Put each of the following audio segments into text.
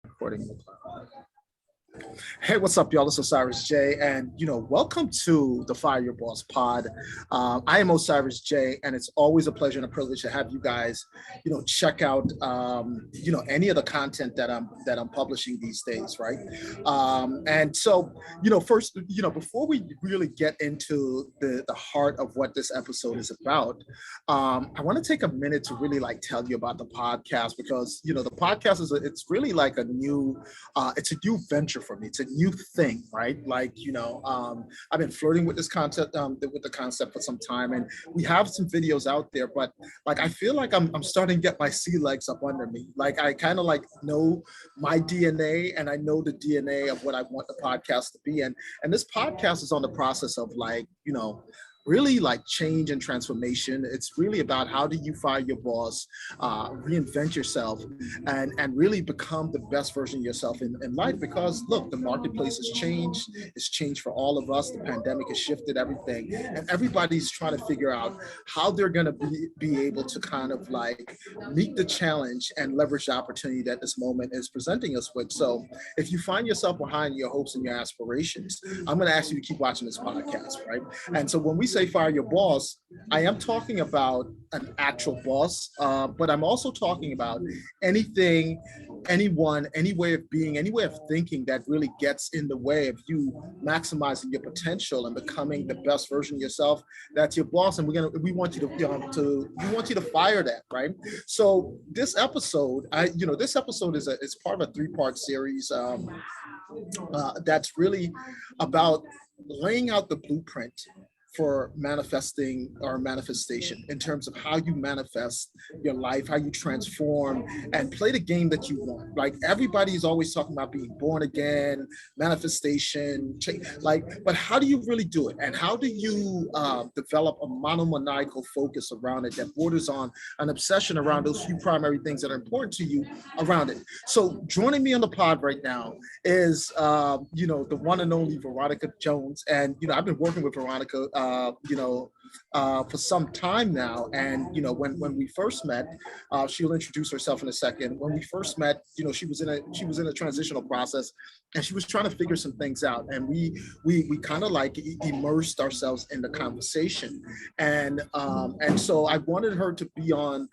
Recording. Hey, what's up, y'all? This is Osiris J, and welcome to the Fire Your Boss Pod. I am Osiris J, and it's always a pleasure and a privilege to have you guys, check out, any of the content that I'm publishing these days, right? And so, first, before we really get into the heart of what this episode is about, I want to take a minute to really tell you about the podcast because the podcast it's really like it's a new venture for me. It's a new thing, right? I've been flirting with this concept, with the concept for some time, and we have some videos out there. But I feel like I'm starting to get my sea legs up under me. I kind of know my DNA, and I know the DNA of what I want the podcast to be. And this podcast is on the process of really change and transformation. It's really about how do you fire your boss, reinvent yourself, and really become the best version of yourself in life. Because look, the marketplace has changed. It's changed for all of us. The pandemic has shifted everything, and everybody's trying to figure out how they're going to be able to kind of meet the challenge and leverage the opportunity that this moment is presenting us with. So if you find yourself behind your hopes and your aspirations, I'm going to ask you to keep watching this podcast, right? And so when we say fire your boss, I am talking about an actual boss, but I'm also talking about anything, anyone, any way of being, any way of thinking that really gets in the way of you maximizing your potential and becoming the best version of yourself. That's your boss, and we want you to fire that, right? So this episode, this episode is part of a 3-part series that's really about laying out the blueprint for manifesting or manifestation in terms of how you manifest your life, how you transform and play the game that you want. Everybody's always talking about being born again, manifestation, change, but how do you really do it? And how do you develop a monomaniacal focus around it that borders on an obsession around those few primary things that are important to you around it? So joining me on the pod right now is, the one and only Veronica Jones. And, I've been working with Veronica for some time now. And, when we first met, she'll introduce herself in a second. When we first met, she was in a transitional process, and she was trying to figure some things out. And we kind of immersed ourselves in the conversation. And so I wanted her to be on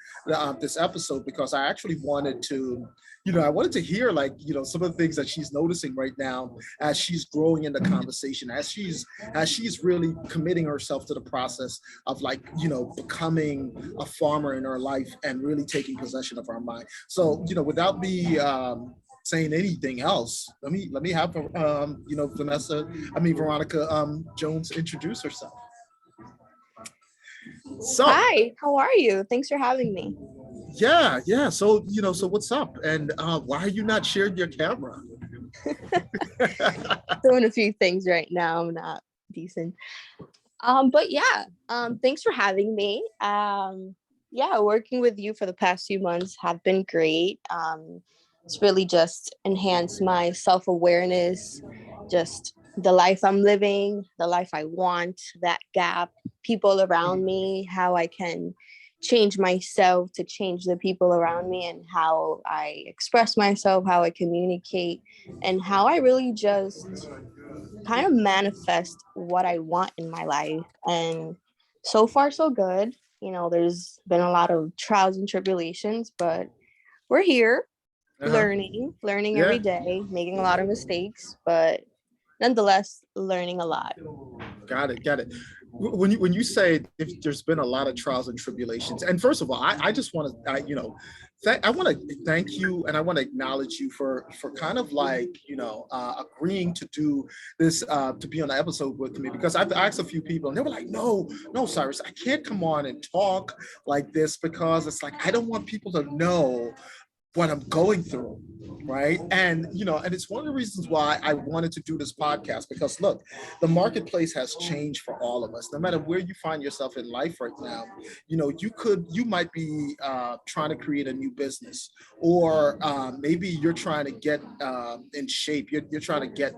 this episode because I actually wanted to, I wanted to hear some of the things that she's noticing right now as she's growing in the conversation, as she's really committing herself to the process of becoming a farmer in her life and really taking possession of her mind. So, without me saying anything else, let me have Veronica Jones introduce herself. So hi, how are you? Thanks for having me. Yeah. So so what's up? And why are you not sharing your camera? Doing a few things right now. I'm not decent. But yeah, thanks for having me. Working with you for the past few months have been great. It's really just enhanced my self-awareness, just the life I'm living, the life I want, that gap, people around me, how I can change myself to change the people around me, and how I express myself, how I communicate, and how I really just kind of manifest what I want in my life. And so far, so good. There's been a lot of trials and tribulations, but we're here learning every day, making a lot of mistakes, but nonetheless, learning a lot. Got it. When you say if there's been a lot of trials and tribulations, and first of all, I just want to, I want to thank you, and I want to acknowledge you for kind of agreeing to do this, to be on the episode with me, because I've asked a few people and they were like, no, Cyrus, I can't come on and talk like this because it's I don't want people to know what I'm going through, right? And and it's one of the reasons why I wanted to do this podcast, because look, the marketplace has changed for all of us. No matter where you find yourself in life right now, you might be trying to create a new business, or maybe you're trying to get in shape. You're trying to get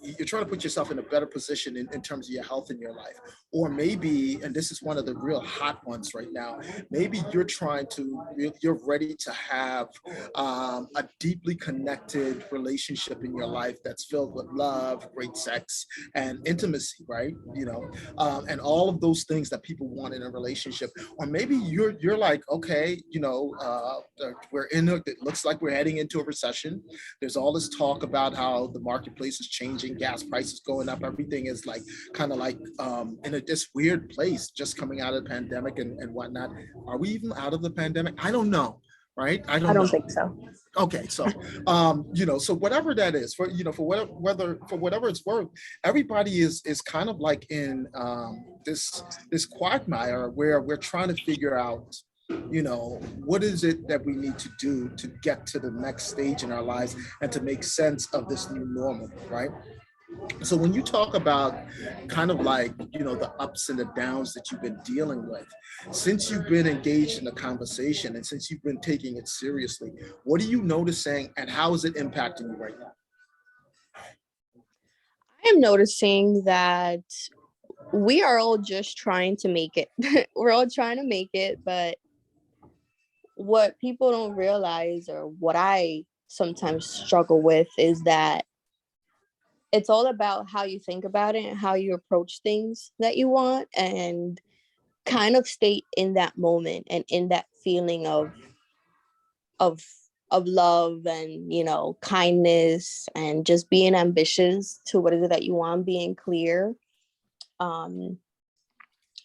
you're trying to put yourself in a better position in terms of your health in your life. Or maybe, and this is one of the real hot ones right now, maybe you're ready to have a deeply connected relationship in your life that's filled with love, great sex, and intimacy, right? And all of those things that people want in a relationship. Or maybe you're like, okay, we're it looks like we're heading into a recession. There's all this talk about how the marketplace is changing, gas prices going up, everything is like kind of like in this weird place, just coming out of the pandemic and whatnot. Are we even out of the pandemic? I don't know. Right? I I don't don't know. think so. Okay, so so whatever that is, for whatever it's worth, everybody is kind of like in this quagmire where we're trying to figure out, what is it that we need to do to get to the next stage in our lives and to make sense of this new normal, right? So when you talk about kind of like, the ups and the downs that you've been dealing with, since you've been engaged in a conversation and since you've been taking it seriously, what are you noticing and how is it impacting you right now? I am noticing that we are all just trying to make it. We're all trying to make it, but what people don't realize, or what I sometimes struggle with, is that it's all about how you think about it and how you approach things that you want, and kind of stay in that moment and in that feeling of of love and kindness, and just being ambitious to what is it that you want, being clear. um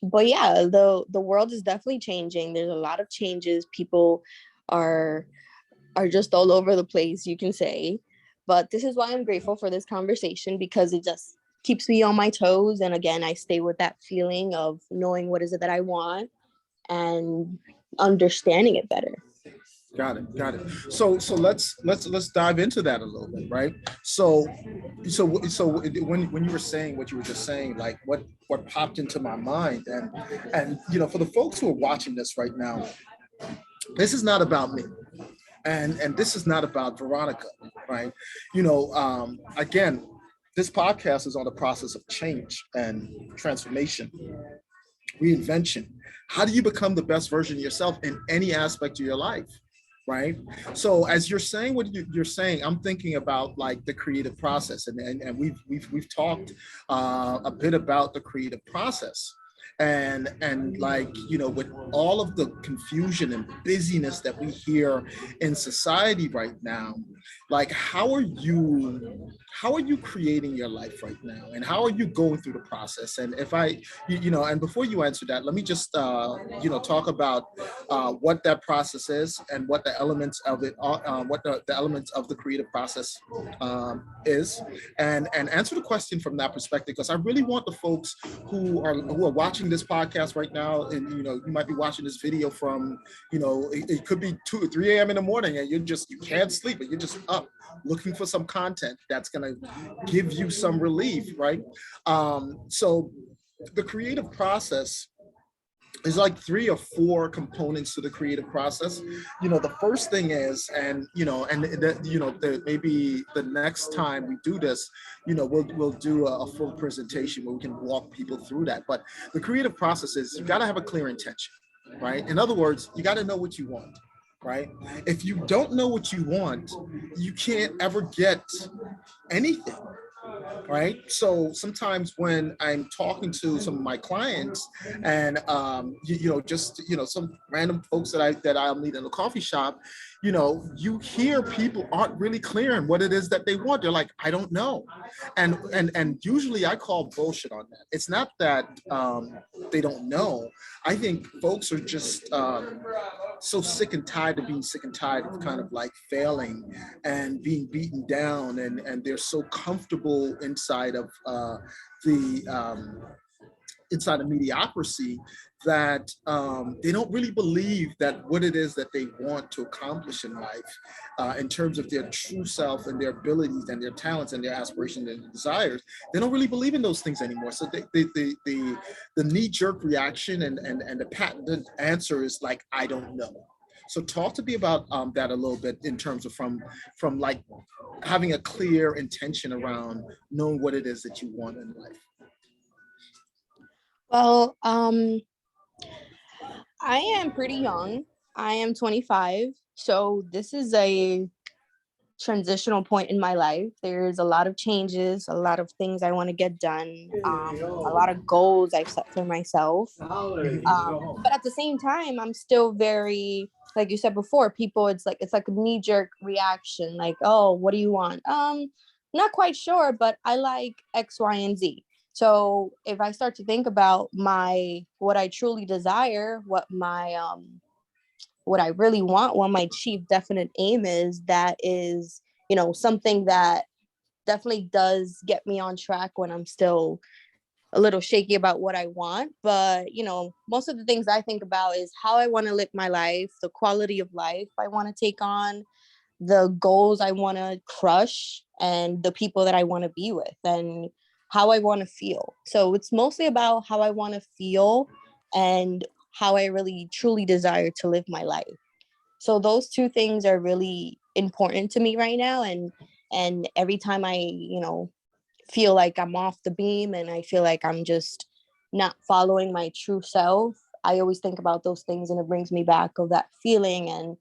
but yeah, the world is definitely changing. There's a lot of changes. People are just all over the place, you can say. But this is why I'm grateful for this conversation, because it just keeps me on my toes. And again, I stay with that feeling of knowing what is it that I want and understanding it better. Got it. Got it. So let's dive into that a little bit, right? So when you were saying what you were just saying, like what popped into my mind, and for the folks who are watching this right now, this is not about me, and this is not about Veronica, right? Again, this podcast is on the process of change and transformation, reinvention. How do you become the best version of yourself in any aspect of your life? Right. So as you're saying what you're saying, I'm thinking about like the creative process, and we've talked a bit about the creative process, and like with all of the confusion and busyness that we hear in society right now, like how are you creating your life right now, and how are you going through the process? And if I and before you answer that, let me just talk about what that process is and what the elements of it are, what the elements of the creative process is, and answer the question from that perspective, because I really want the folks who are watching this podcast right now, and you might be watching this video from it could be 2 or 3 a.m. in the morning, and you can't sleep, and you're just up looking for some content that's going to give you some relief, right? So the creative process is like 3 or 4 components to the creative process. The first thing is, and maybe the next time we do this, we'll do a full presentation where we can walk people through that. But the creative process is, you got to have a clear intention, right? In other words, you got to know what you want, right? If you don't know what you want, you can't ever get anything, right? So sometimes when I'm talking to some of my clients, and just some random folks that I'll meet in a coffee shop, you hear people aren't really clear on what it is that they want. They're like, I don't know, and usually I call bullshit on that. It's not that they don't know. I think folks are just so sick and tired of being sick and tired of kind of like failing and being beaten down, and they're so comfortable inside of the inside of mediocrity, that they don't really believe that what it is that they want to accomplish in life, in terms of their true self and their abilities and their talents and their aspirations and desires, they don't really believe in those things anymore. So the knee-jerk reaction and the patented answer is like, I don't know. So talk to me about that a little bit, in terms of from like having a clear intention around knowing what it is that you want in life. Well, I am pretty young. I am 25. So this is a transitional point in my life. There's a lot of changes, a lot of things I want to get done, a lot of goals I've set for myself. But at the same time, I'm still very, like you said before, people, it's like a knee-jerk reaction, like, oh, what do you want? Not quite sure, but I like X, Y, and Z. So if I start to think about what I truly desire, what I really want, what my chief definite aim is, that is, something that definitely does get me on track when I'm still a little shaky about what I want. But, most of the things I think about is how I want to live my life, the quality of life I want to take on, the goals I want to crush, and the people that I want to be with, and how I want to feel. So it's mostly about how I want to feel and how I really truly desire to live my life. So those two things are really important to me right now. And every time I, feel like I'm off the beam and I feel like I'm just not following my true self, I always think about those things, and it brings me back of that feeling and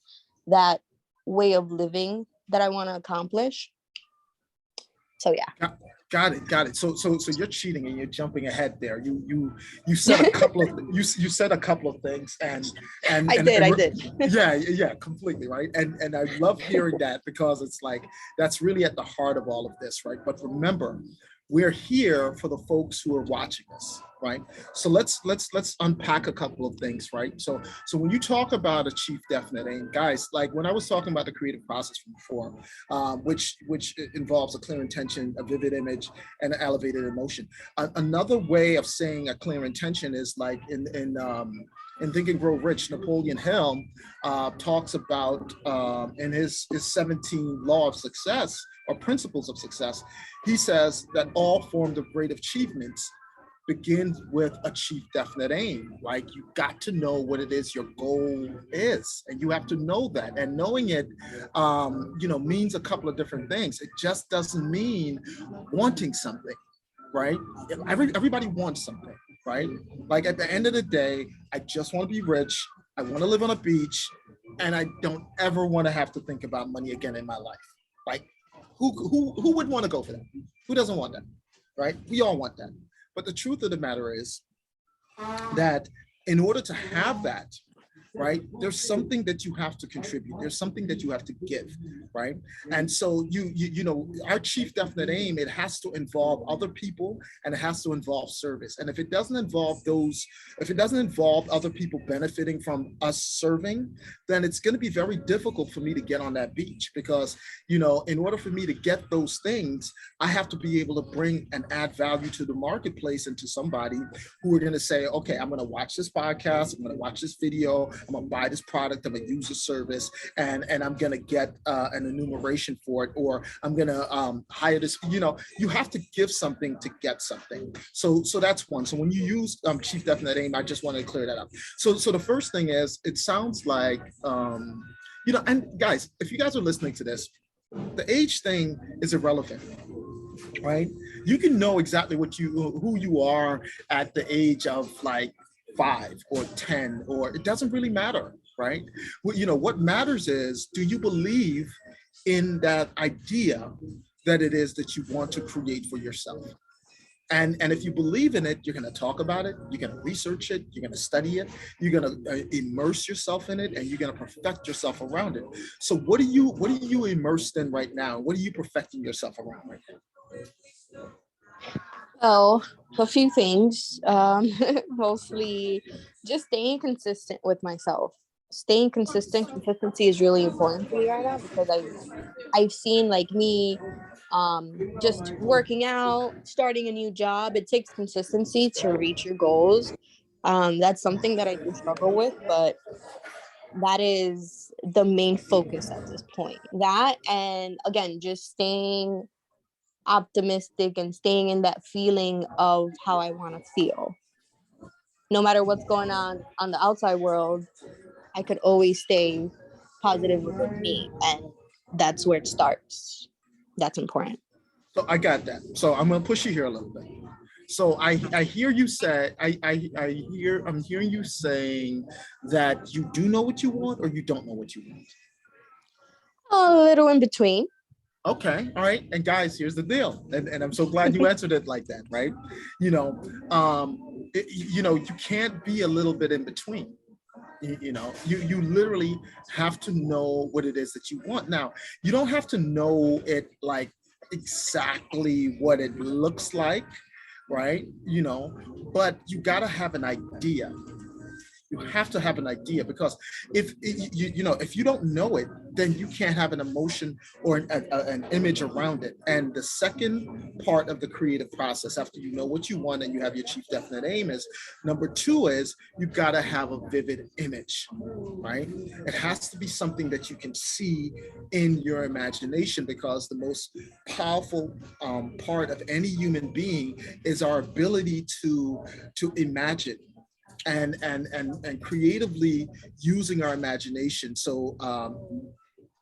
that way of living that I want to accomplish. So yeah. Got it. So you're cheating and you're jumping ahead there. You said a couple of you said a couple of things, I did. yeah, completely right. And I love hearing that, because it's like that's really at the heart of all of this, right? But remember, we're here for the folks who are watching us, right? So let's unpack a couple of things, right? So when you talk about a chief definite aim, guys, like when I was talking about the creative process from before, which involves a clear intention, a vivid image, and an elevated emotion. Another way of saying a clear intention is like in Think and Grow Rich, Napoleon Hill talks about in his 17 law of success, or principles of success. He says that all forms of great achievements begins with a chief definite aim. Like, you got to know what it is your goal is, and you have to know that. And knowing it, means a couple of different things. It just doesn't mean wanting something, right? Everybody wants something, right? Like, at the end of the day, I just want to be rich. I want to live on a beach, and I don't ever want to have to think about money again in my life. Like, who would want to go for that? Who doesn't want that, right? We all want that. But the truth of the matter is that in order to have that, right, there's something that you have to contribute. There's something that you have to give, right? And so our chief definite aim, it has to involve other people, and it has to involve service. And if it doesn't involve other people benefiting from us serving, then it's going to be very difficult for me to get on that beach, because in order for me to get those things, I have to be able to bring and add value to the marketplace and to somebody who are going to say, okay, I'm going to watch this podcast, I'm going to watch this video, I'm gonna buy this product, I'm gonna use a service, and I'm gonna get an enumeration for it, or I'm gonna hire this. You have to give something to get something. So that's one. So when you use chief definite aim, I just want to clear that up. So the first thing is, it sounds like and guys, if you guys are listening to this, the age thing is irrelevant, right? You can know exactly who you are at the age of like 5 or 10, or it doesn't really matter, right? What matters is, do you believe in that idea that it is that you want to create for yourself? And if you believe in it, you're going to talk about it, you're going to research it, you're going to study it, you're going to immerse yourself in it, and you're going to perfect yourself around it. So what are you immersed in right now? What are you perfecting yourself around right now? Well, a few things. Mostly just staying consistent with myself. Staying consistent. Consistency is really important to me right now, because I've seen, like, me just working out, starting a new job. It takes consistency to reach your goals. That's something that I do struggle with, but that is the main focus at this point. That, and again, just staying optimistic and staying in that feeling of how I want to feel. No matter what's going on the outside world, I could always stay positive within me, and that's where it starts. That's important. So I got that. So I'm going to push you here a little bit. So I hear you say, I'm hearing you saying that you do know what you want, or you don't know what you want. A little in between. Okay, all right. And guys, here's the deal. And I'm so glad you answered it like that, right? You know, you can't be a little bit in between. You literally have to know what it is that you want. Now, you don't have to know it like exactly what it looks like, right? But you got to have an idea. You have to have an idea, because if if you don't know it, then you can't have an emotion or an image around it. And the second part of the creative process, after you know what you want and you have your chief definite aim, is number two is you got to have a vivid image, right? It has to be something that you can see in your imagination, because the most powerful part of any human being is our ability to imagine and creatively using our imagination. So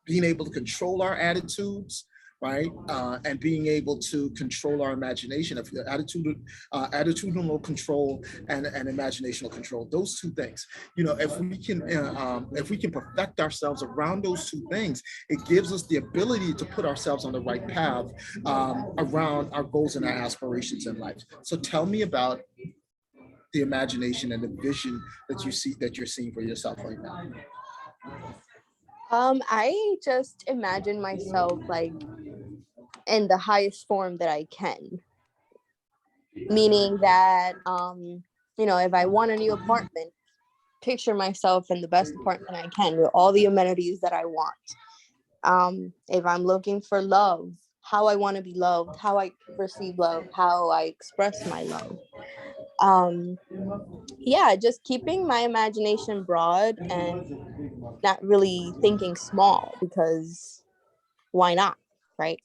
being able to control our attitudes, right, and being able to control our imagination, of attitudinal control and imaginational control. Those two things, if we can perfect ourselves around those two things, it gives us the ability to put ourselves on the right path around our goals and our aspirations in life. So tell me about the imagination and the vision that you're seeing for yourself right now. I just imagine myself like in the highest form that I can. Meaning that if I want a new apartment, picture myself in the best apartment I can with all the amenities that I want. If I'm looking for love, how I want to be loved, how I receive love, how I express my love. Just keeping my imagination broad and not really thinking small, because why not, right?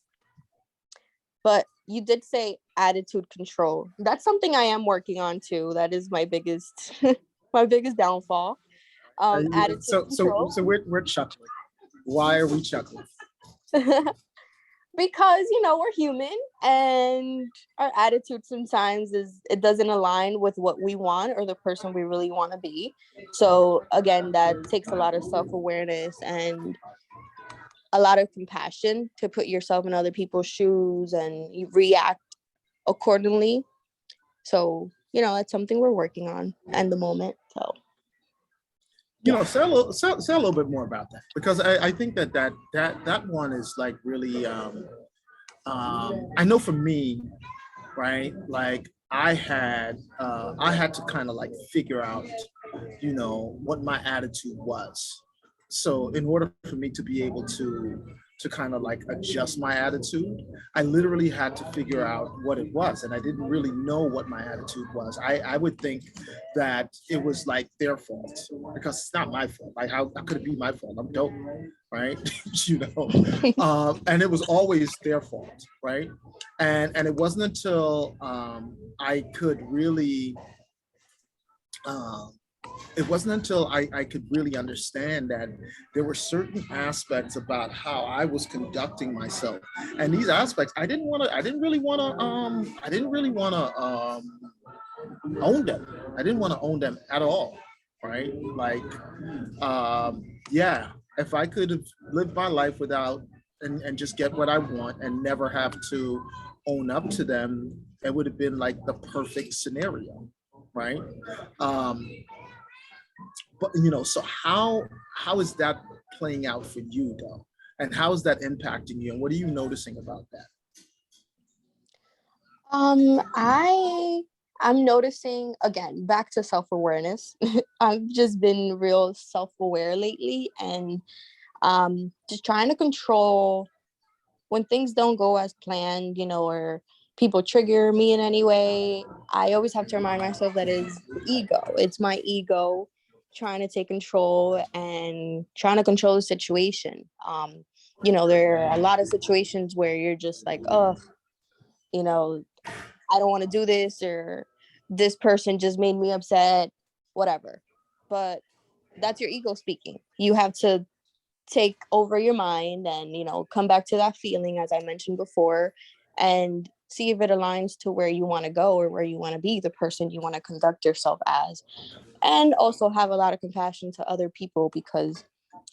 But you did say attitude control. That's something I am working on too. That is my biggest my biggest downfall. Attitude control. So we're chuckling. Why are we chuckling? Because we're human, and our attitude sometimes it doesn't align with what we want or the person we really want to be. So again, that takes a lot of self-awareness and a lot of compassion to put yourself in other people's shoes and you react accordingly. So it's something we're working on at the moment. So say a little bit more about that, because I think that one is like really I know for me, right, like I had to kind of like figure out what my attitude was. So in order for me to be able to kind of like adjust my attitude, I literally had to figure out what it was. And I didn't really know what my attitude was. I would think that it was like their fault, because it's not my fault. Like how could it be my fault? I'm dope, right? And it was always their fault, right? And it wasn't until I could really I could really understand that there were certain aspects about how I was conducting myself, and these aspects I didn't really want to own them. I didn't want to own them at all, right? Like, if I could have lived my life without and just get what I want and never have to own up to them, it would have been like the perfect scenario, right? Um, but so how is that playing out for you though, and how is that impacting you, and what are you noticing about that? I'm noticing, again, back to self-awareness. I've just been real self-aware lately, and just trying to control when things don't go as planned, or people trigger me in any way. I always have to remind myself that is ego. It's my ego trying to take control and trying to control the situation. There are a lot of situations where you're just like, oh, I don't want to do this, or this person just made me upset, whatever. But that's your ego speaking. You have to take over your mind and come back to that feeling, as I mentioned before, and see if it aligns to where you want to go or where you want to be, the person you want to conduct yourself as. And also have a lot of compassion to other people, because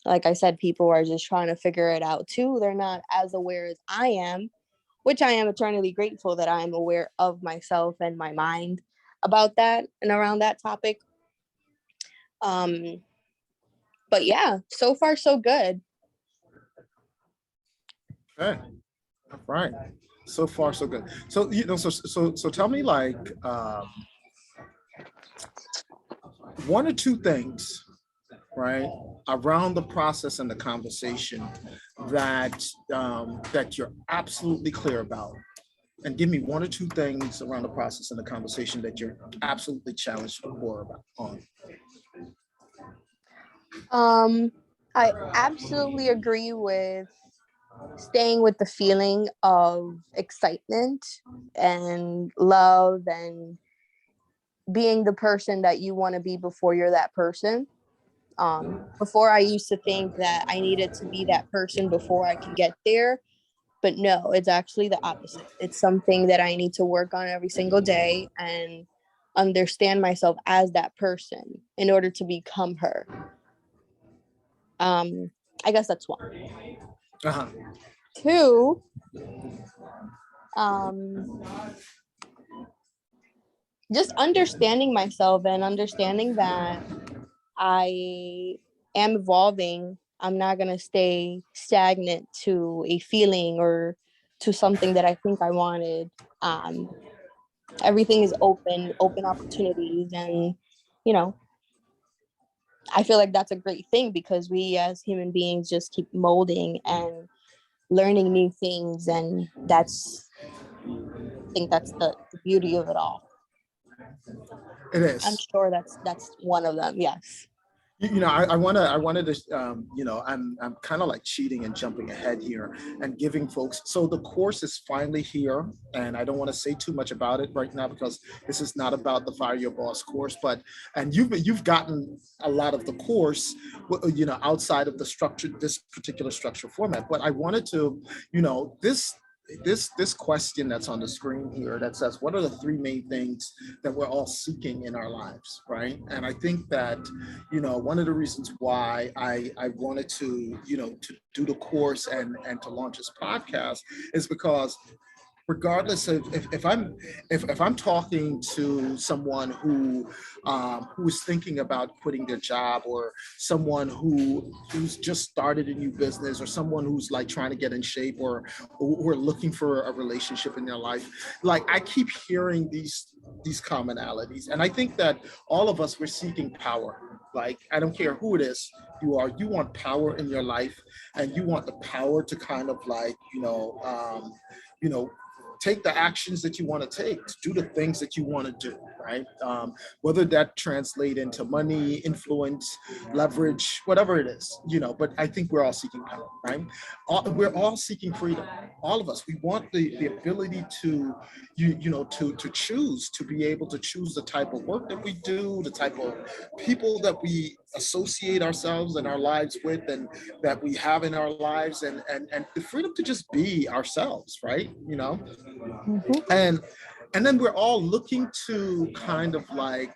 Like I said, people are just trying to figure it out too. They're not as aware as I am, which I am eternally grateful that I am aware of myself and my mind about that and around that topic. But yeah, so far so good. Okay. All right. So far, so good. So, so tell me, like, one or two things, right, around the process and the conversation that you're absolutely clear about, and give me one or two things around the process and the conversation that you're absolutely challenged or about on. I absolutely agree with staying with the feeling of excitement and love and being the person that you want to be before you're that person. Before I used to think that I needed to be that person before I can get there, but no, it's actually the opposite. It's something that I need to work on every single day and understand myself as that person in order to become her. I guess that's one. Uh-huh. Two, um, just understanding myself and understanding that I am evolving. I'm not going to stay stagnant to a feeling or to something that I think I wanted. Um, Everything is open opportunities. And, you know, I feel like that's a great thing because we as human beings just keep molding and learning new things. And I think that's the beauty of it all. It I'm is. sure that's one of them. Yes. I wanted to, I'm kind of like cheating and jumping ahead here and giving folks. So the course is finally here, and I don't want to say too much about it right now because this is not about the Fire Your Boss course. But and you've gotten a lot of the course, outside of the structure, this particular structure format. But I wanted to, this question that's on the screen here that says, what are the three main things that we're all seeking in our lives, right? And I think that, one of the reasons why I wanted to, to do the course and to launch this podcast is because regardless of if I'm talking to someone who is thinking about quitting their job, or someone who's just started a new business, or someone who's like trying to get in shape, or who are looking for a relationship in their life, like I keep hearing these commonalities, and I think that all of us, we're seeking power. Like, I don't care who it is you want power in your life, and you want the power to kind of like you know take the actions that you want to take, to do the things that you want to do, right? Whether that translate into money, influence, leverage, whatever it is, but I think we're all seeking power, right? We're all seeking freedom. All of us, we want the ability to, to choose, to be able to choose the type of work that we do, the type of people that we associate ourselves and our lives with, and that we have in our lives, and the freedom to just be ourselves, right? Mm-hmm. And then we're all looking to kind of like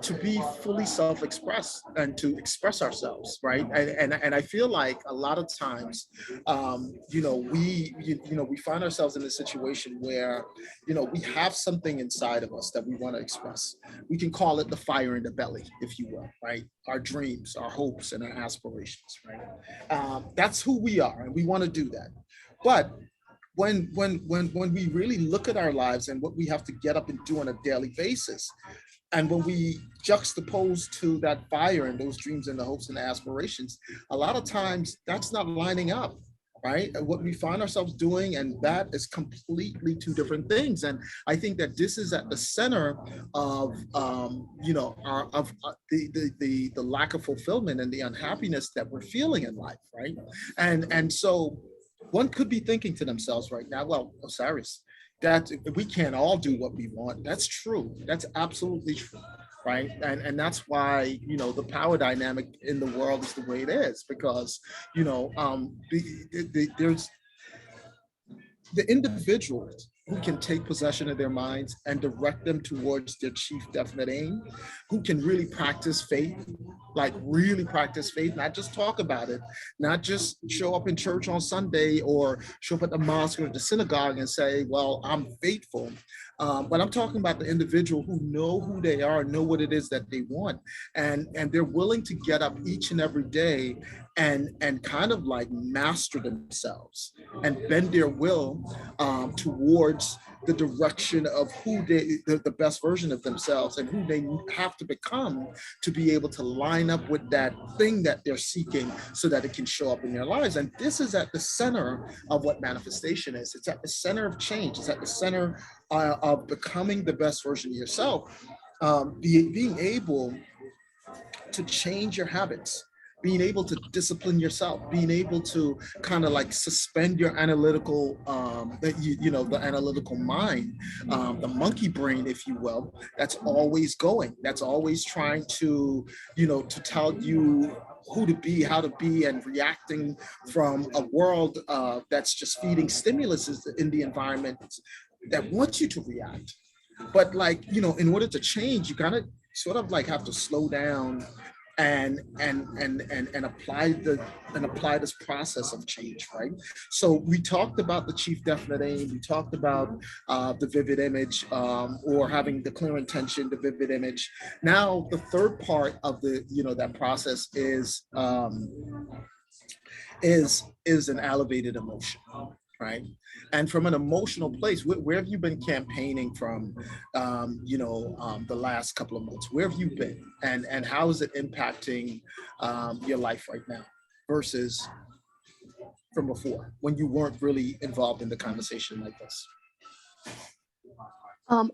to be fully self-expressed and to express ourselves, right? And I feel like a lot of times, we find ourselves in a situation where, we have something inside of us that we want to express. We can call it the fire in the belly, if you will, right? Our dreams, our hopes, and our aspirations, right? That's who we are, and we want to do that. But when we really look at our lives and what we have to get up and do on a daily basis, and when we juxtapose to that fire and those dreams and the hopes and the aspirations, a lot of times that's not lining up, right? And what we find ourselves doing, and that is completely two different things. And I think that this is at the center of, the lack of fulfillment and the unhappiness that we're feeling in life, right? And so one could be thinking to themselves right now, well, Osiris, that we can't all do what we want. That's true. That's absolutely true, right? And that's why, the power dynamic in the world is the way it is, because, there's the individual who can take possession of their minds and direct them towards their chief definite aim, who can really practice faith, like really practice faith, not just talk about it, not just show up in church on Sunday or show up at the mosque or the synagogue and say, well, I'm faithful. But I'm talking about the individual who know who they are, know what it is that they want, and they're willing to get up each and every day and kind of like master themselves and bend their will towards the direction of who the best version of themselves and who they have to become to be able to line up with that thing that they're seeking so that it can show up in their lives. And this is at the center of what manifestation is. It's at the center of change. It's at the center of becoming the best version of yourself. Being able to change your habits, being able to discipline yourself, being able to kind of like suspend your analytical, the analytical mind, the monkey brain, if you will, that's always going, that's always trying to, to tell you who to be, how to be, and reacting from a world that's just feeding stimulus in the environment that wants you to react. But like, in order to change, you gotta sort of like have to slow down and apply this process of change, right? So we talked about the chief definite aim. We talked about the vivid image, or having the clear intention, the vivid image. Now the third part of the that process is an elevated emotion, right? And from an emotional place, where have you been campaigning from, the last couple of months? Where have you been, and how is it impacting your life right now versus from before when you weren't really involved in the conversation like this?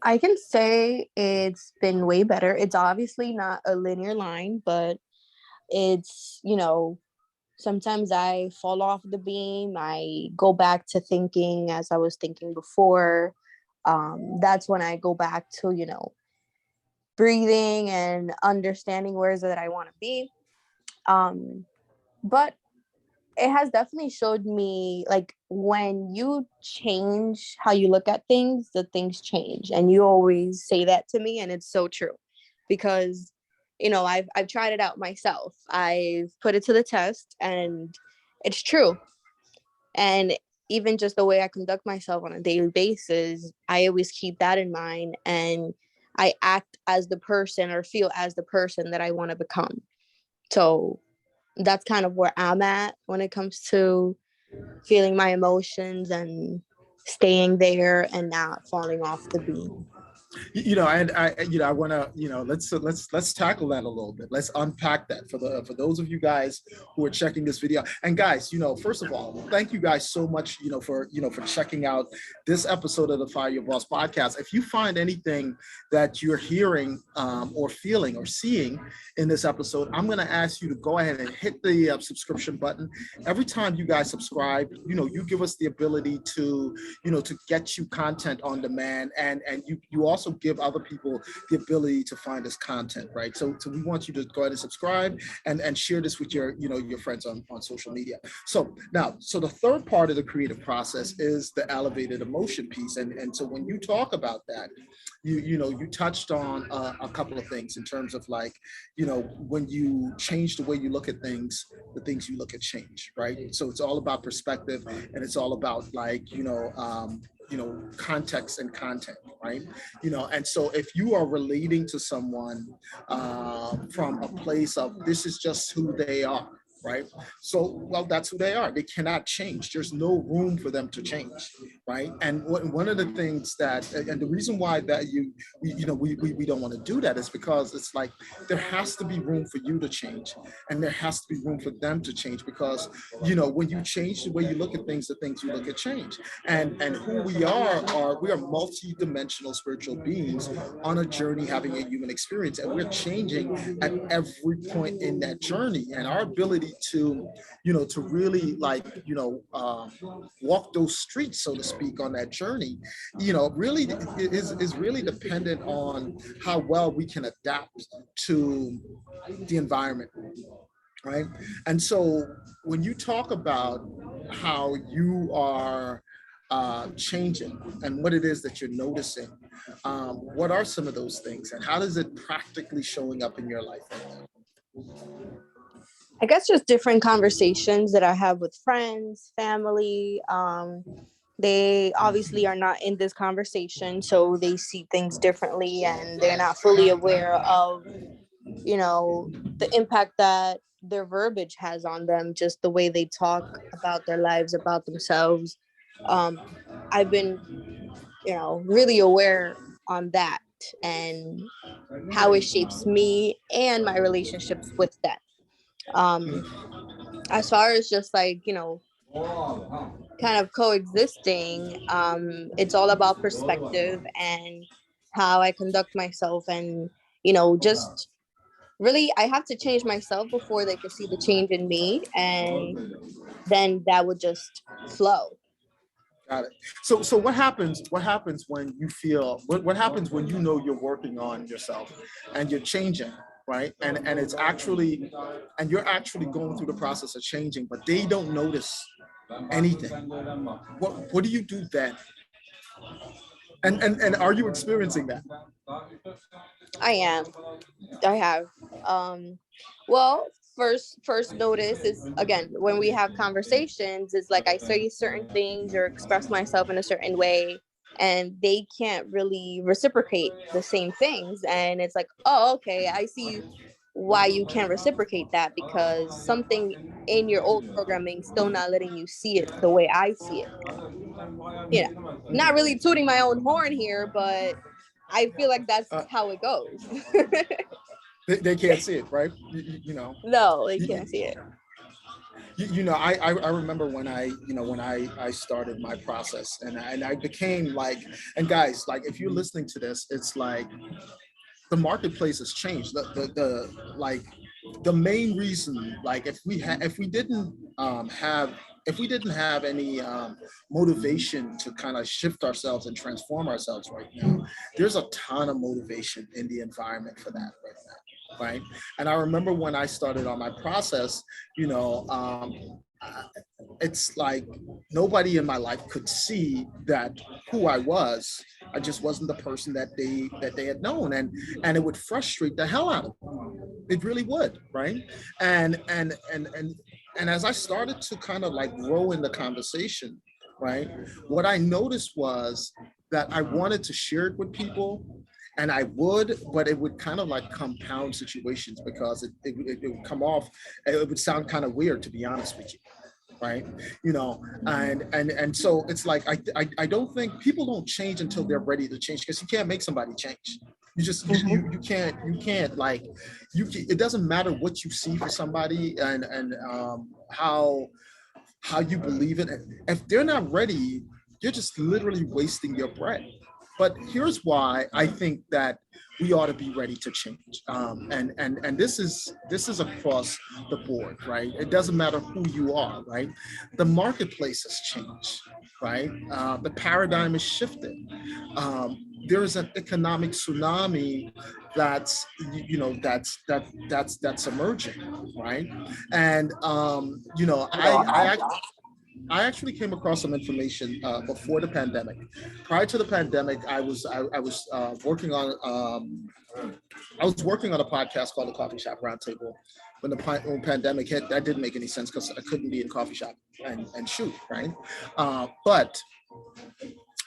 I can say it's been way better. It's obviously not a linear line, but it's, sometimes I fall off the beam. I go back to thinking as I was thinking before. That's when I go back to, breathing and understanding where is it that I want to be. But it has definitely showed me, like, when you change how you look at things, the things change. And you always say that to me, and it's so true, because I've tried it out myself. I've put it to the test, and it's true. And even just the way I conduct myself on a daily basis, I always keep that in mind, and I act as the person or feel as the person that I want to become. So that's kind of where I'm at when it comes to feeling my emotions and staying there and not falling off the beam. And I want to, let's tackle that a little bit. Let's unpack that for those of you guys who are checking this video. And guys, first of all, thank you guys so much, for checking out this episode of the Fire Your Boss podcast. If you find anything that you're hearing, or feeling or seeing in this episode, I'm going to ask you to go ahead and hit the subscription button. Every time you guys subscribe, you give us the ability to, to get you content on demand, and you also give other people the ability to find this content, right? So we want you to go ahead and subscribe and share this with your friends on social media. So the third part of the creative process is the elevated emotion piece. And so when you talk about that, you touched on a couple of things in terms of, like, when you change the way you look at things, the things you look at change, right? So it's all about perspective, and it's all about, like, context and content, right? And so if you are relating to someone from a place of this is just who they are, right? So, well, that's who they are. They cannot change. There's no room for them to change, right? And one of the things that, and the reason why that we don't want to do that is because it's like there has to be room for you to change, and there has to be room for them to change, because when you change the way you look at things, the things you look at change. And who we are multi-dimensional spiritual beings on a journey, having a human experience, and we're changing at every point in that journey. And our ability to to really, like, walk those streets, so to speak, on that journey, really is really dependent on how well we can adapt to the environment, right? And so when you talk about how you are changing and what it is that you're noticing. What are some of those things and how does it practically showing up in your life right now? I guess just different conversations that I have with friends, family. They obviously are not in this conversation, so they see things differently and they're not fully aware of, the impact that their verbiage has on them, just the way they talk about their lives, about themselves. I've been, really aware on that and how it shapes me and my relationships with them. Um, as far as just like, kind of coexisting, it's all about perspective and how I conduct myself and, just really I have to change myself before they could see the change in me, and then that would just flow. Got it. So what happens? What happens when you feel? What happens when you know you're working on yourself and you're changing, right? And it's actually, and you're actually going through the process of changing, but they don't notice anything. What do you do then? And are you experiencing that? I am. I have. Um, well, first notice is, again, when we have conversations, is like I say certain things or express myself in a certain way, and they can't really reciprocate the same things. And it's like, oh, okay, I see why you can't reciprocate that, because something in your old programming still not letting you see it the way I see it now. Not really tooting my own horn here, but I feel like that's Uh, how it goes. they can't see it, right? You know. No, they You, can't see it. I remember when I started my process and I became like, and guys, like if you're listening to this, it's like the marketplace has changed. The like the main reason, like if we didn't have if we didn't have any motivation to kind of shift ourselves and transform ourselves right now, there's a ton of motivation in the environment for that right now, right? And I remember when I started on my process, you know, it's like nobody in my life could see that who I was. I just wasn't the person that they had known, and it would frustrate the hell out of me. It really would, right? And as I started to kind of like grow in the conversation, right, what I noticed was that I wanted to share it with people, and I would, but it would kind of like compound situations because it would come off, it would sound kind of weird, to be honest with you, right? And so it's like I don't think people don't change until they're ready to change, because you can't make somebody change. You just Mhm. you can't like it doesn't matter what you see for somebody, and how you believe it. If they're not ready, you're just literally wasting your breath. But here's why I think that we ought to be ready to change. And this is across the board, right? It doesn't matter who you are, right? The marketplace has changed, right? The paradigm is shifted. There is an economic tsunami that's that's emerging, right? And I actually came across some information before the pandemic. Prior to the pandemic, I was working on a podcast called the Coffee Shop Roundtable. When pandemic hit, that didn't make any sense because I couldn't be in coffee shop and shoot, right? But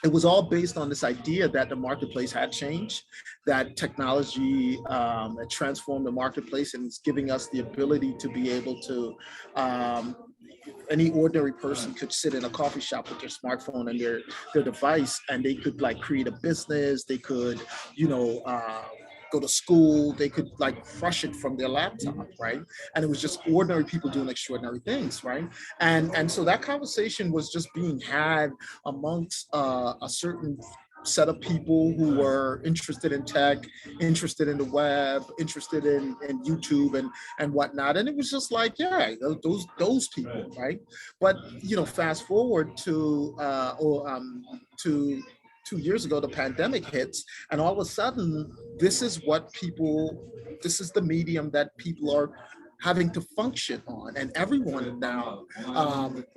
it was all based on this idea that the marketplace had changed, that technology had transformed the marketplace and it's giving us the ability to be able to um, any ordinary person could sit in a coffee shop with their smartphone and their device, and they could like create a business. They could, you know, go to school. They could like crush it from their laptop, right? And it was just ordinary people doing extraordinary things, right? And so that conversation was just being had amongst a certain set of people who were interested in tech, interested in the web, interested in YouTube and whatnot. And it was just like, yeah, those people, right? But fast forward to 2 years ago, the pandemic hits, and all of a sudden, this is the medium that people are having to function on, and everyone now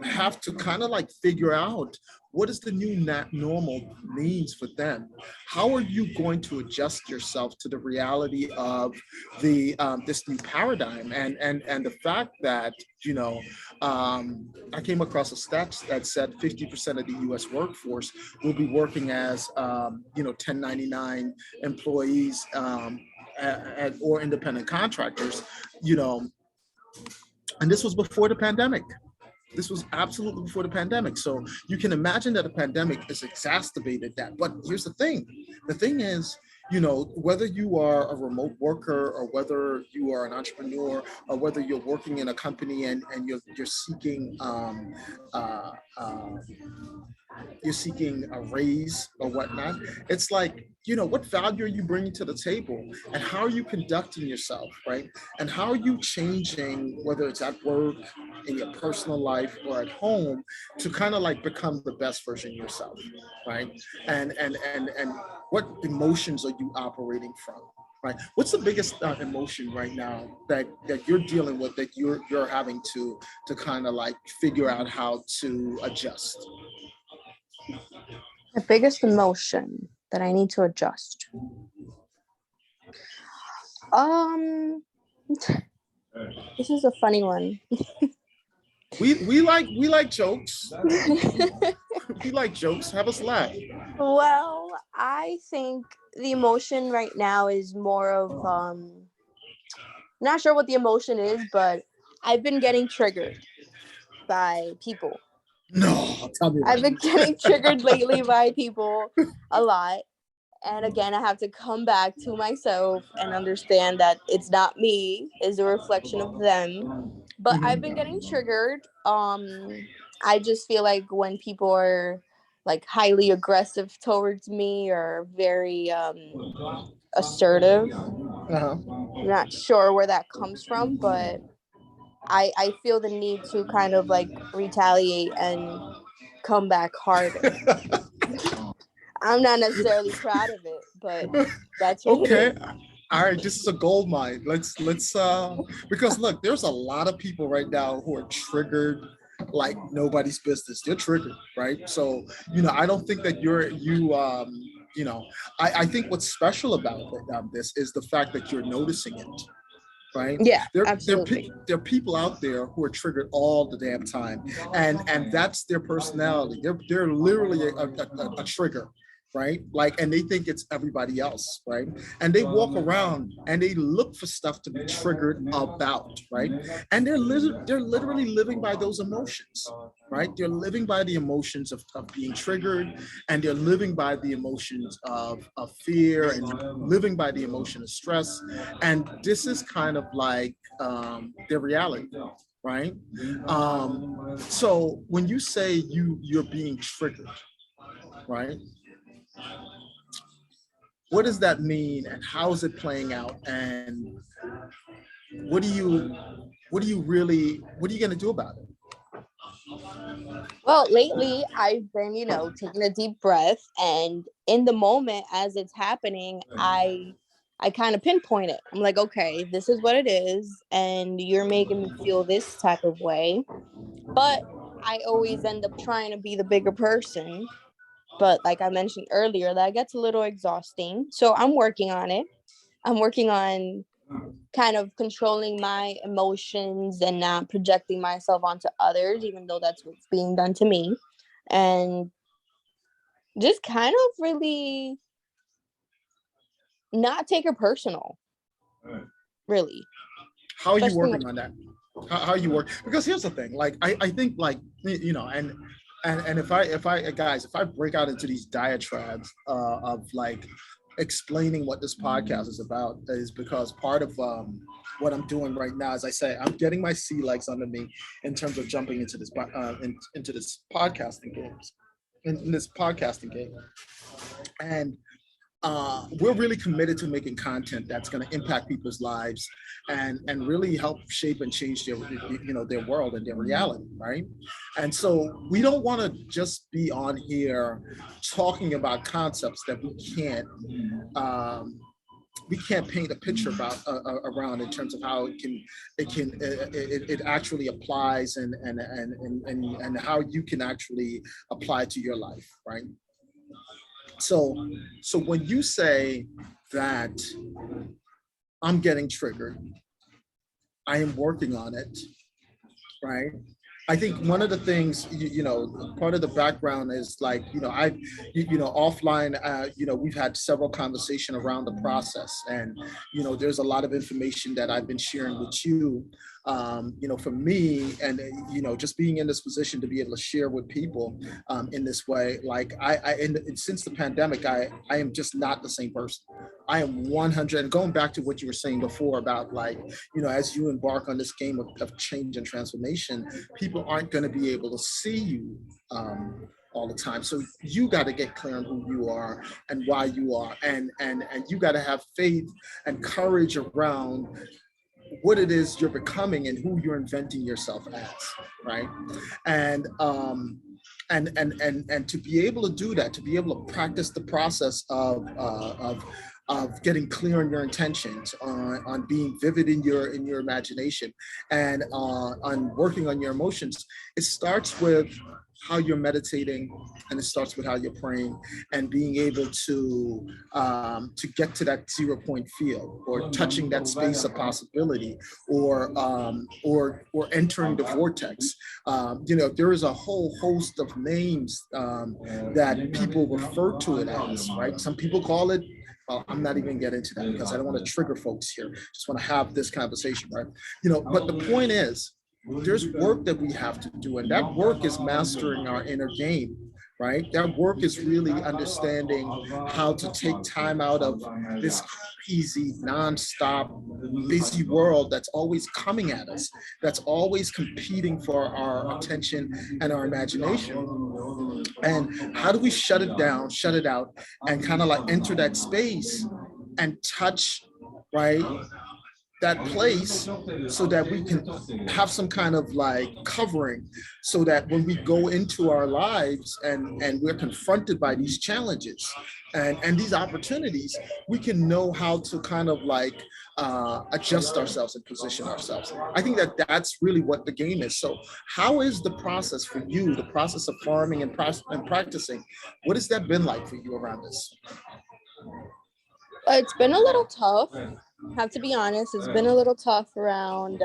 have to kind of like figure out what is the new normal means for them. How are you going to adjust yourself to the reality of the this new paradigm, and the fact that I came across a stat that said 50% of the U.S. workforce will be working as 1099 employees, or independent contractors, you know, and this was before the pandemic. This was absolutely before the pandemic. So you can imagine that the pandemic has exacerbated that. But here's the thing. The thing is, whether you are a remote worker, or whether you are an entrepreneur, or whether you're working in a company, and you're seeking uh, uh, you're seeking a raise or whatnot. It's like, what value are you bringing to the table, and how are you conducting yourself, right? And how are you changing, whether it's at work, in your personal life, or at home, to kind of like become the best version of yourself, right? And what emotions are you operating from? Right. What's the biggest emotion right now that you're dealing with, that you're having to kind of like figure out how to adjust? The biggest emotion that I need to adjust. This is a funny one. We like jokes. We like jokes. Have us laugh. Well, I think the emotion right now is more of not sure what the emotion is, but I've been getting triggered by people. No, tell me. I've been getting triggered lately by people a lot. And again, I have to come back to myself and understand that it's not me, it's a reflection of them. But I've been getting triggered. I just feel like when people are like highly aggressive towards me, or very assertive, Uh-huh. I'm not sure where that comes from, but I feel the need to kind of like retaliate and come back harder. I'm not necessarily proud of it, but that's what it Okay. is. All right, this is a gold mine. Let's because look, there's a lot of people right now who are triggered like nobody's business. They're triggered, right? So, I don't think that I think what's special about this is the fact that you're noticing it, right? Yeah, There absolutely. there are people out there who are triggered all the damn time, and that's their personality. They're literally a trigger, right? Like, and they think it's everybody else, right? And they walk around and they look for stuff to be triggered about, right? And they're literally living by those emotions, right? They're living by the emotions of being triggered, and they're living by the emotions of fear, and living by the emotion of stress. And this is kind of like their reality, right? So when you say you're being triggered, right? What does that mean, and how is it playing out, and what do you what are you going to do about it? Well, lately I've been, taking a deep breath, and in the moment as it's happening, I kind of pinpoint it. I'm like, okay, this is what it is, and you're making me feel this type of way. But I always end up trying to be the bigger person. But like I mentioned earlier, that gets a little exhausting. So I'm working on it. I'm working on kind of controlling my emotions and not projecting myself onto others, even though that's what's being done to me. And just kind of really not take it personal, really. How are you Especially working on that? How you work? Because here's the thing, like I think, like, and if I guys, if I break out into these diatribes of like explaining what this podcast is about, is because part of what I'm doing right now, as I say, I'm getting my sea legs under me in terms of jumping into this into this podcasting games, in this podcasting game. And we're really committed to making content that's going to impact people's lives, and really help shape and change their their world and their reality, right? And so we don't want to just be on here talking about concepts that we can't um, we can't paint a picture about around in terms of how it actually applies and how you can actually apply to your life, right? So when you say that I'm getting triggered, I am working on it, right? I think one of the things, part of the background is like, offline, we've had several conversations around the process, and, there's a lot of information that I've been sharing with you, for me, and, just being in this position to be able to share with people in this way, like and since the pandemic, I am just not the same person. I am 100, and going back to what you were saying before about like, as you embark on this game of change and transformation, people aren't going to be able to see you all the time. So you got to get clear on who you are and why you are, and you got to have faith and courage around what it is you're becoming and who you're inventing yourself as, right? And and to be able to do that, to be able to practice the process of getting clear on your intentions, on being vivid in your imagination, and on working on your emotions. It starts with how you're meditating, and it starts with how you're praying, and being able to get to that 0 point field, or touching that space of possibility, or entering the vortex. There is a whole host of names that people refer to it as, right? Some people call it, well, I'm not even getting into that because I don't want to trigger folks here. Just want to have this conversation, right? But the point is, there's work that we have to do, and that work is mastering our inner game, right? That work is really understanding how to take time out of this crazy, nonstop, busy world that's always coming at us, that's always competing for our attention and our imagination. And how do we shut it down, shut it out, and kind of like enter that space and touch, right, that place, so that we can have some kind of like covering, so that when we go into our lives and we're confronted by these challenges and these opportunities, we can know how to kind of like adjust ourselves and position ourselves. I think that that's really what the game is. So how is the process for you, the process of farming and practicing? What has that been like for you around this? It's been a little tough. Have to be honest, it's been a little tough around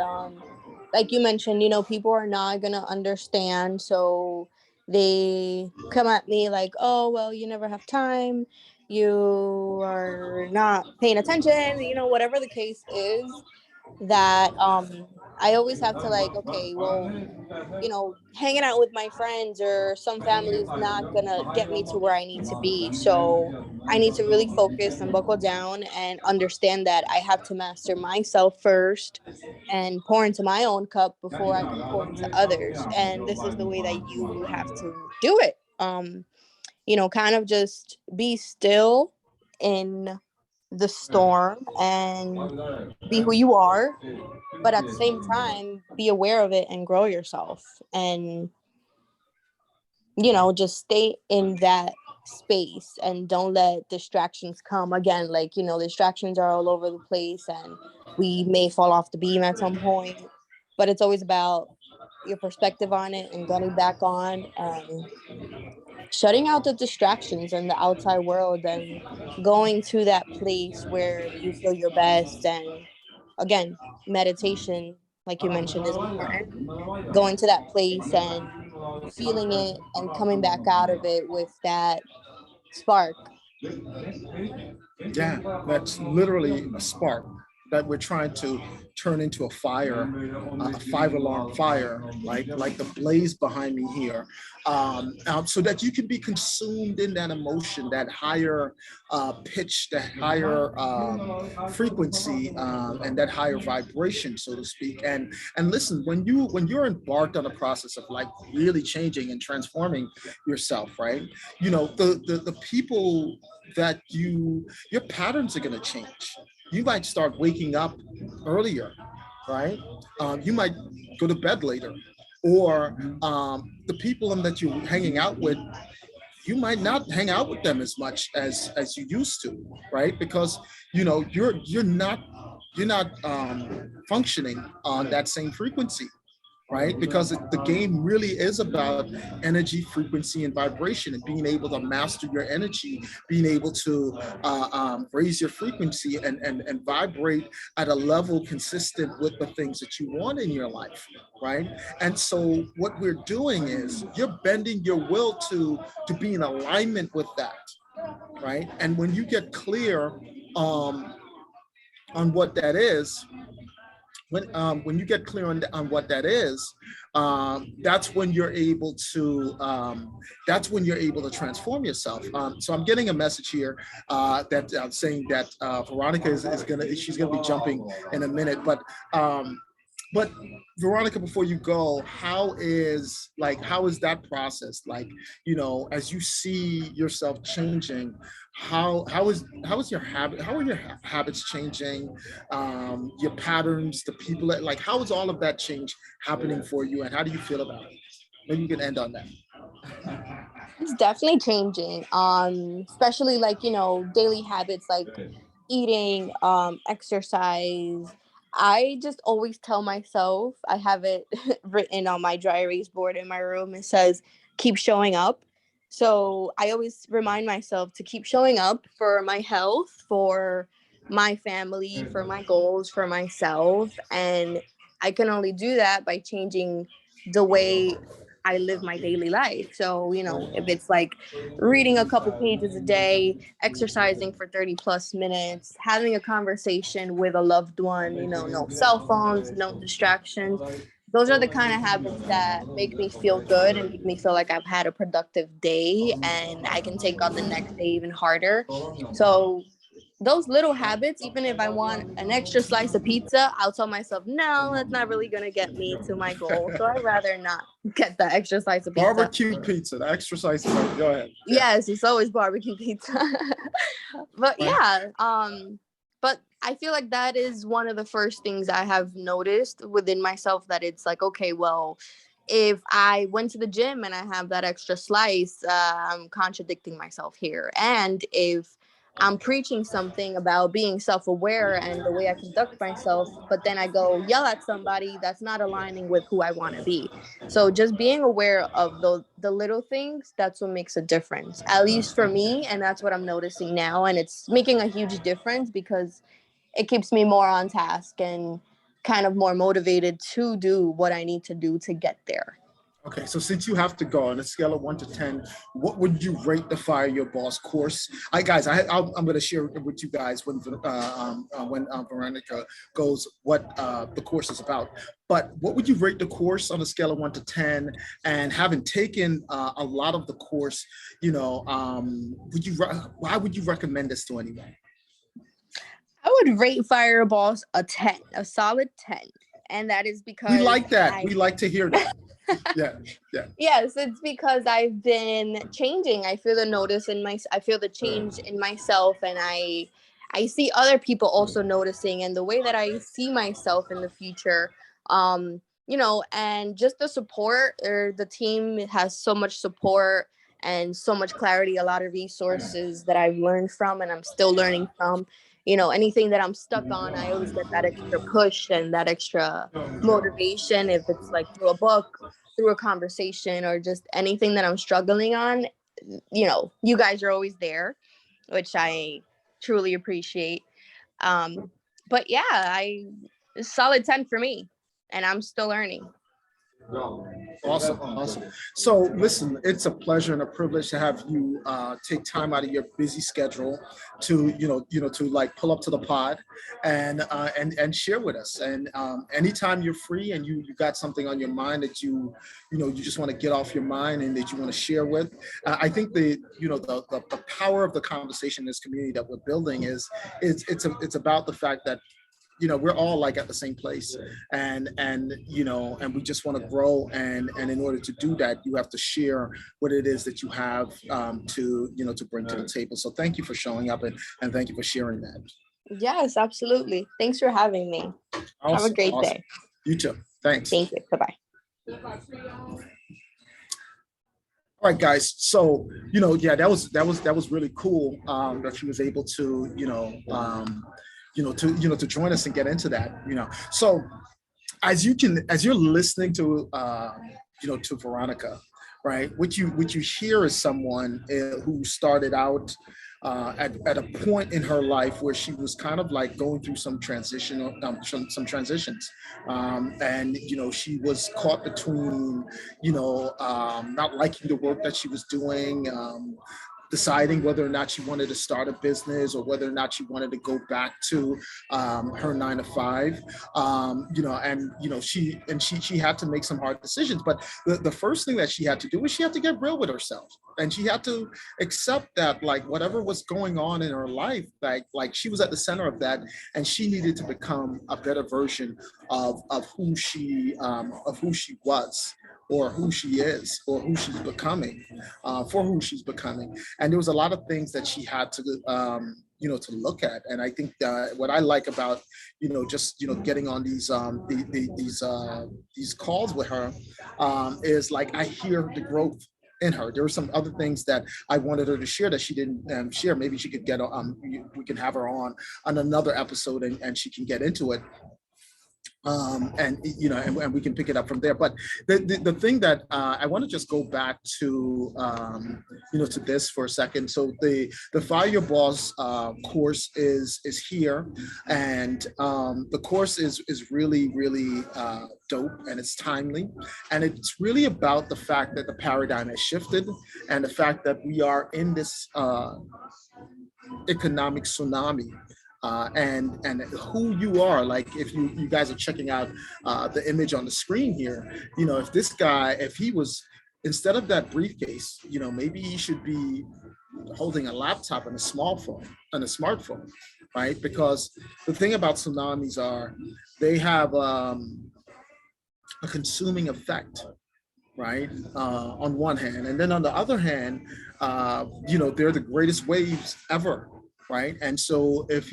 like you mentioned, people are not gonna understand, so they come at me like, oh well, you never have time, you are not paying attention, whatever the case is, that I always have to like, okay, well, hanging out with my friends or some family is not gonna get me to where I need to be. So I need to really focus and buckle down and understand that I have to master myself first and pour into my own cup before I can pour into others. And this is the way that you have to do it. Kind of just be still in the storm and be who you are, but at the same time be aware of it and grow yourself, and just stay in that space and don't let distractions come again. Like, distractions are all over the place and we may fall off the beam at some point, but it's always about your perspective on it and getting back on and shutting out the distractions in the outside world and going to that place where you feel your best. And again, meditation, like you mentioned, is important. Going to that place and feeling it and coming back out of it with that spark. Yeah, that's literally a spark that we're trying to turn into a fire, a 5 alarm fire, like the blaze behind me here, so that you can be consumed in that emotion, that higher pitch, that higher frequency, and that higher vibration, so to speak. And listen, when you're embarked on a process of like really changing and transforming yourself, right? The people that your patterns are going to change. You might start waking up earlier, right? You might go to bed later, or the people that you're hanging out with, you might not hang out with them as much as you used to, right? Because you know you're not functioning on that same frequency, right? Because the game really is about energy, frequency, and vibration, and being able to master your energy, being able to raise your frequency and vibrate at a level consistent with the things that you want in your life, right? And so what we're doing is you're bending your will to be in alignment with that, right? And when you get clear on what that is, when you get clear on what that is, that's when you're able to transform yourself. So I'm getting a message here that saying that Veronica she's gonna be jumping in a minute, but Veronica, before you go, how is that process? Like, you know, as you see yourself changing, how is your habit? How are your habits changing? Your patterns, the people that like, how is all of that change happening for you, and how do you feel about it? Maybe you can end on that. It's definitely changing. Especially like, daily habits like eating, exercise. I just always tell myself, I have it written on my dry erase board in my room. It says, keep showing up. So I always remind myself to keep showing up for my health, for my family, for my goals, for myself. And I can only do that by changing the way I live my daily life. So, if it's like reading a couple pages a day, exercising for 30 plus minutes, having a conversation with a loved one, no cell phones, no distractions. Those are the kind of habits that make me feel good and make me feel like I've had a productive day and I can take on the next day even harder. So those little habits, even if I want an extra slice of pizza, I'll tell myself, no, that's not really going to get me to my goal. So I'd rather not get the extra slice of pizza. Barbecue pizza, the extra slice. Go ahead. Yes, it's always barbecue pizza. But yeah, but I feel like that is one of the first things I have noticed within myself, that it's like, okay, well, if I went to the gym and I have that extra slice, I'm contradicting myself here. And if I'm preaching something about being self-aware and the way I conduct myself, but then I go yell at somebody, that's not aligning with who I want to be. So just being aware of the little things, that's what makes a difference, at least for me. And that's what I'm noticing now. And it's making a huge difference because it keeps me more on task and kind of more motivated to do what I need to do to get there. Okay, so since you have to go on a scale of 1 to 10, what would you rate the Fire Your Boss course? I'm going to share with you guys when Veronica goes what the course is about. But what would you rate the course on a scale of 1 to 10? And having taken a lot of the course, why would you recommend this to anyone? I would rate Fireballs a 10, a solid 10. And that is because we like that. We like to hear that. Yeah. Yes, it's because I've been changing. I feel the change in myself, and I see other people also noticing, and the way that I see myself in the future. And just the support, or the team has so much support and so much clarity, a lot of resources that I've learned from and I'm still learning from. Anything that I'm stuck on, I always get that extra push and that extra motivation, if it's like through a book, through a conversation, or just anything that I'm struggling on. You guys are always there, which I truly appreciate. But yeah, solid 10 for me, and I'm still learning. Awesome. So listen, it's a pleasure and a privilege to have you take time out of your busy schedule to to like pull up to the pod and share with us. And anytime you're free and you got something on your mind that you just want to get off your mind and that you want to share with, I think the power of the conversation in this community that we're building it's about the fact that we're all like at the same place, and we just want to grow, and in order to do that you have to share what it is that you have to bring to the table. So thank you for showing up, and thank you for sharing that. Yes, absolutely. Thanks for having me. Awesome. Have a great day. You too. Thanks. Thank you. Bye-bye. All right, guys. So, yeah, that was really cool, that she was able to, to join us and get into that. So, as you're listening to, to Veronica, right? What you hear is someone who started out at a point in her life where she was kind of like going through some transition, some transitions, and she was caught between, not liking the work that she was doing. Deciding whether or not she wanted to start a business or whether or not she wanted to go back to her 9 to 5. She had to make some hard decisions. But the first thing that she had to do was she had to get real with herself, and she had to accept that, like, whatever was going on in her life, like she was at the center of that, and she needed to become a better version of who she was, or who she is, or who she's becoming, for who she's becoming. And there was a lot of things that she had to, to look at. And I think what I like about, just getting on these calls with her, is like I hear the growth in her. There were some other things that I wanted her to share that she didn't share. Maybe she could get we can have her on another episode, and she can get into it, and we can pick it up from there. But the thing that I want to just go back to, to this for a second. So the Fire Your Boss course is here, and the course is really, really dope, and it's timely, and it's really about the fact that the paradigm has shifted, and the fact that we are in this economic tsunami, and who you are. Like, if you guys are checking out the image on the screen here, if this guy, if he was, instead of that briefcase, maybe he should be holding a laptop and a smartphone, right? Because the thing about tsunamis are, they have a consuming effect, right? On one hand, and then on the other hand, they're the greatest waves ever, right? And so if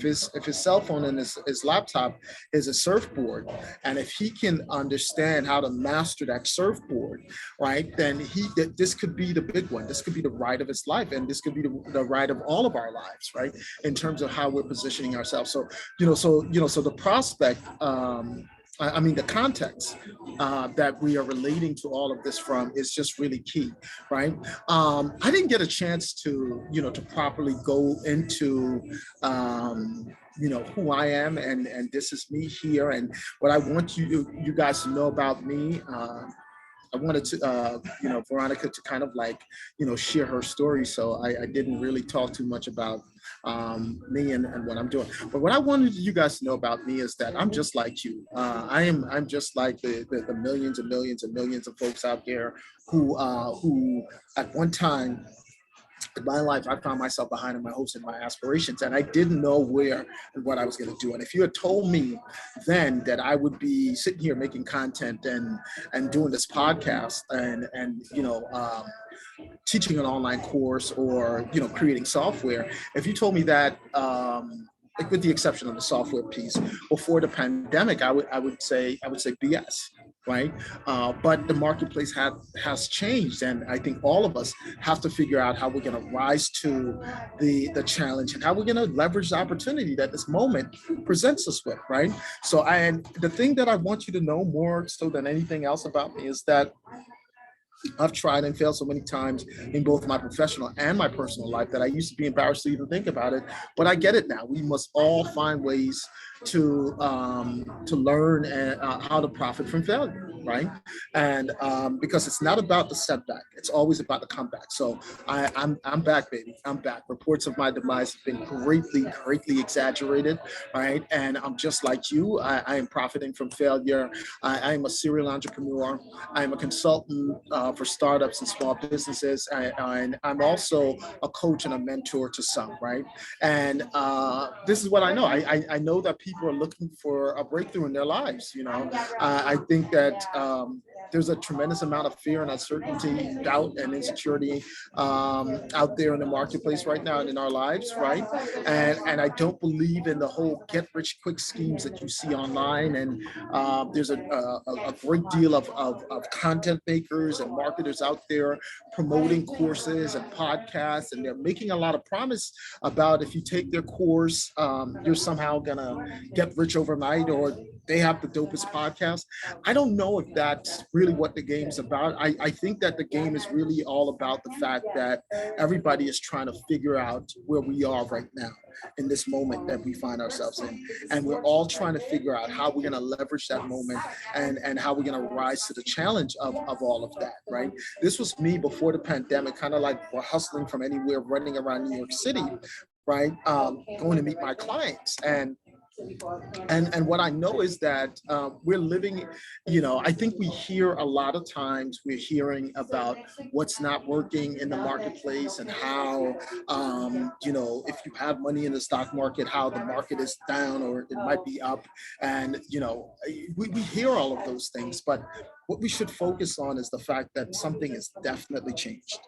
his cell phone and his laptop is a surfboard, and if he can understand how to master that surfboard, right, then this could be the big one. This could be the ride of his life, and this could be the ride of all of our lives, right? In terms of how we're positioning ourselves. So so the prospect. I mean, the context that we are relating to all of this from is just really key, right? I didn't get a chance to, to properly go into, who I am, and this is me here, and what I want you guys to know about me. I wanted to, Veronica to kind of like, share her story. So I didn't really talk too much about me and what I'm doing. But what I wanted you guys to know about me is that I'm just like you. I'm just like the millions and millions and millions of folks out there who at one time in my life, I found myself behind in my hopes and my aspirations, and I didn't know where and what I was going to do. And if you had told me then that I would be sitting here making content and doing this podcast and teaching an online course, or creating software, if you told me that, like, with the exception of the software piece, before the pandemic, I would say BS, right? But the marketplace has changed, and I think all of us have to figure out how we're going to rise to the challenge, and how we're going to leverage the opportunity that this moment presents us with, right? So, and the thing that I want you to know more so than anything else about me is that I've tried and failed so many times in both my professional and my personal life that I used to be embarrassed to even think about it. But I get it now. We must all find ways to learn how to profit from failure, right? And because it's not about the setback, it's always about the comeback. So I'm back, baby. I'm back. Reports of my demise have been greatly exaggerated, right? And I'm just like you. I am profiting from failure. I am a serial entrepreneur. I am a consultant for startups and small businesses. And I'm also a coach and a mentor to some, right? And this is what I know. I know that people are looking for a breakthrough in their lives. I think that there's a tremendous amount of fear and uncertainty, doubt and insecurity out there in the marketplace right now and in our lives, right? And I don't believe in the whole get rich quick schemes that you see online. And there's a great deal of content makers and marketers out there promoting courses and podcasts, and they're making a lot of promise about if you take their course, you're somehow gonna get rich overnight, or they have the dopest podcast. I don't know if that's really what the game's about. I think that the game is really all about the fact that everybody is trying to figure out where we are right now in this moment that we find ourselves in. And we're all trying to figure out how we're going to leverage that moment, and how we're going to rise to the challenge of all of that, right? This was me before the pandemic, kind of like we're hustling from anywhere, running around New York City, right? Going to meet my clients. And what I know is that we're living, I think we hear a lot of times, we're hearing about what's not working in the marketplace, and how, if you have money in the stock market, how the market is down or it might be up. And, we hear all of those things, but what we should focus on is the fact that something has definitely changed.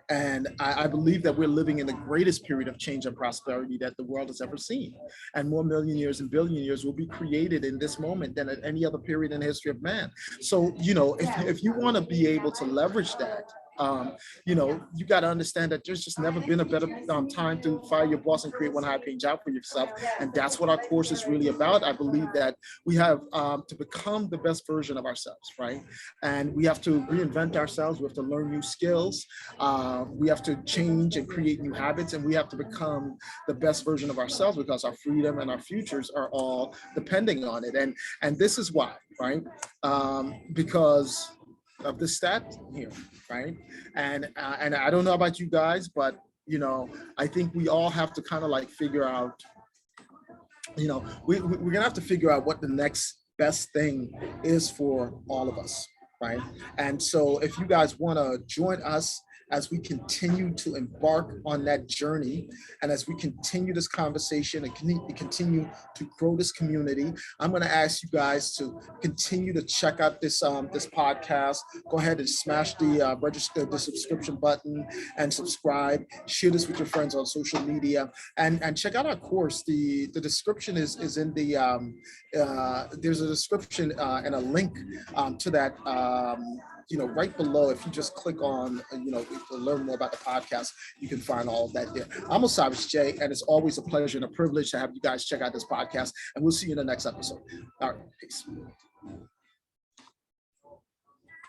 And I believe that we're living in the greatest period of change and prosperity that the world has ever seen. And more millionaires and billionaires will be created in this moment than at any other period in the history of man. So, if you want to be able to leverage that, you got to understand that there's just never been a better time to fire your boss and create one high-paying job for yourself. And that's what our course is really about. I believe that we have to become the best version of ourselves, right? And we have to reinvent ourselves. We have to learn new skills. We have to change and create new habits, and we have to become the best version of ourselves, because our freedom and our futures are all depending on it. And this is why, right? Because of the stat here, right? And I don't know about you guys, but I think we all have to kind of like figure out, we're gonna have to figure out what the next best thing is for all of us, right? And so if you guys want to join us as we continue to embark on that journey, and as we continue this conversation and continue to grow this community, I'm going to ask you guys to continue to check out this this podcast. Go ahead and smash the register, the subscription button, and subscribe. Share this with your friends on social media, and check out our course. The description is in the there's a description and a link to that. Right below, if you just click on, to learn more about the podcast, you can find all of that there. I'm Osiris J, and it's always a pleasure and a privilege to have you guys check out this podcast, and we'll see you in the next episode. All right, peace.